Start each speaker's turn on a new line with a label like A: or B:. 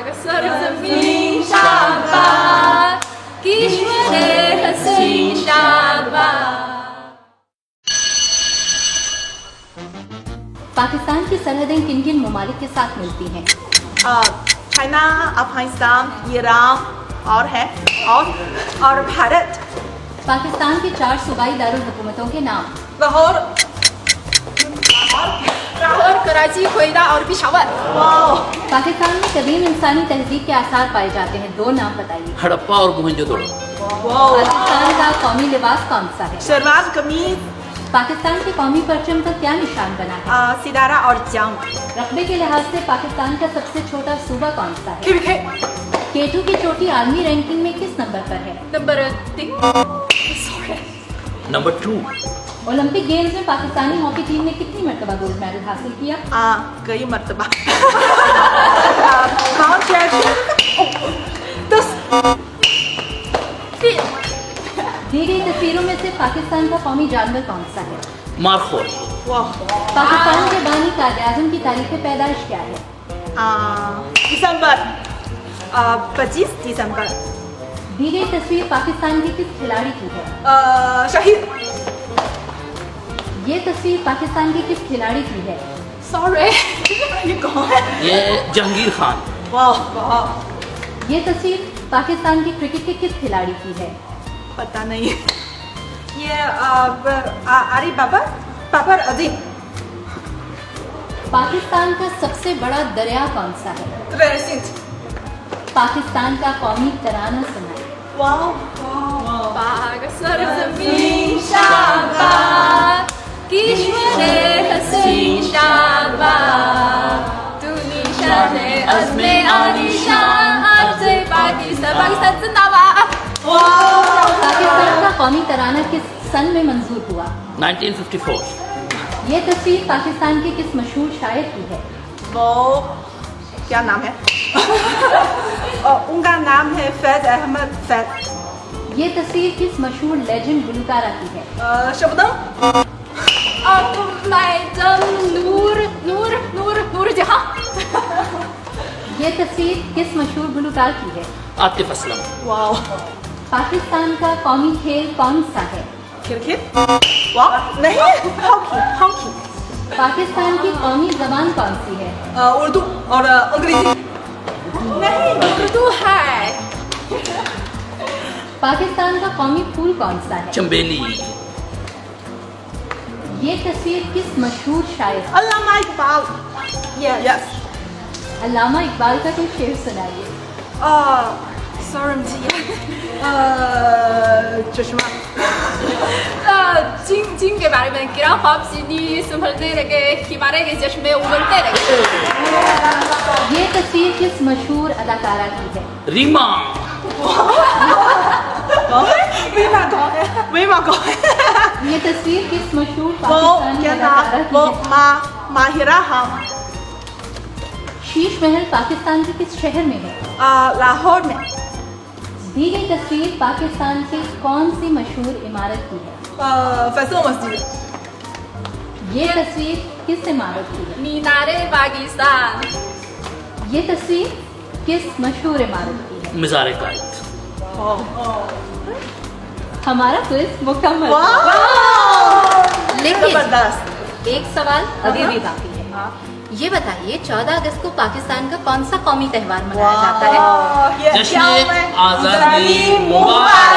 A: पाकिस्तान की सरहदें किन किन ममालिक के साथ मिलती हैं?
B: चाइना, अफगानिस्तान, ईरान और भारत।
A: पाकिस्तान के 4 सूबाई दारुल हुकूमतों के नाम?
B: लाहौर,
C: कराची, कोयटा और पेशावर।
A: पाकिस्तान में कदीम इंसानी तहजीब के आसार पाए जाते हैं, 2 नाम बताइए।
D: हड़प्पा और मोहनजोदड़ो।
A: पाकिस्तान का कौमी लिबास कौन सा है?
B: शलवार कमीज।
A: पाकिस्तान के कौमी परचम पर क्या निशान बना है?
B: सितारा और जाम।
A: रकबे के लिहाज से पाकिस्तान का सबसे छोटा सूबा कौन सा है? K2 की चोटी आर्मी रैंकिंग में किस नंबर पर है?
D: नंबर 2।
A: ओलंपिक गेम्स में पाकिस्तानी हॉकी टीम ने कितनी मरतबा गोल्ड मेडल हासिल किया?
B: कई मरतबा।
A: दी गई तस्वीरों में से पाकिस्तान का कौमी जानवर कौन सा है?
D: मारखोर।
A: पाकिस्तान के बानी कायद-ए-आज़म की तारीख पैदाइश क्या है?
B: दिसंबर 25 दिसंबर।
A: दी गई तस्वीर पाकिस्तान के किस खिलाड़ी की है?
B: शहीद।
A: ये तस्वीर पाकिस्तान के किस खिलाड़ी की है?
B: ये कौन है?
D: ये जहांगीर खान।
B: वाह।
A: ये तस्वीर पाकिस्तान के क्रिकेट के किस खिलाड़ी की है?
B: पता नहीं। ये आरिफ बाबर अजीम।
A: पाकिस्तान का सबसे बड़ा दरिया कौन सा है? पाकिस्तान का कौमी तराना सुनाए।
C: पाकिस्तान जिंदाबाद।
A: पाकिस्तान का कौमी तराना किस सन में मंजूर हुआ?
D: 1954।
A: ये तस्वीर पाकिस्तान के किस मशहूर शायर की है?
B: वो क्या नाम है? उनका नाम है फैज अहमद फैज।
A: ये तस्वीर किस मशहूर लेजेंड गुलकारा की है?
B: शबनम।
C: नूर जहां।
A: ये तस्वीर किस मशहूर गुलकार की है?
D: आतिफ असलम।
B: वाह।
A: पाकिस्तान का कौमी खेल कौन सा है?
B: क्रिकेट। वाह नहीं, हॉकी।
A: पाकिस्तान की कौमी जबान कौन सी है?
B: उर्दू और अंग्रेजी। नहीं,
C: उर्दू है।
A: पाकिस्तान का कौमी फूल कौन सा है?
D: चंबेली।
A: ये तस्वीर किस मशहूर शायर?
B: अल्लामा इकबाल। यस।
A: अल्लामा इकबाल का कोई शेर सुनाइए।
B: चश्मा।
C: जिन के बारे में गिरा ख्वाब सीधी संभलने लगे, हिमालय के चश्मे उमड़ने लगे।
A: ये तस्वीर किस मशहूर अदाकारा की है?
D: रीमा।
B: वीमा कौन है?
A: ये तस्वीर किस मशहूर
B: वो
A: पाकिस्तानी
B: क्या
A: अदाकारा
B: नाम?
A: की
B: वो
A: है?
B: माहिरा हम।
A: शीश महल पाकिस्तान के किस शहर में है?
B: लाहौर में।
A: दी गई तस्वीर पाकिस्तान की कौन सी मशहूर इमारत की है?
B: फैसल मस्जिद।
A: ये तस्वीर किस इमारत की है?
C: मीनारे पाकिस्तान।
A: ये तस्वीर किस मशहूर इमारत की है?
D: मज़ार कायद।
A: हमारा क्विज मुकम्मल। लेकिन
B: जबरदस्त।
A: एक सवाल अभी भी बाकी है। ये बताइए 14 अगस्त को पाकिस्तान का कौन सा कौमी त्यौहार मनाया जाता है?
D: जश्न आज़ादी मुबारक।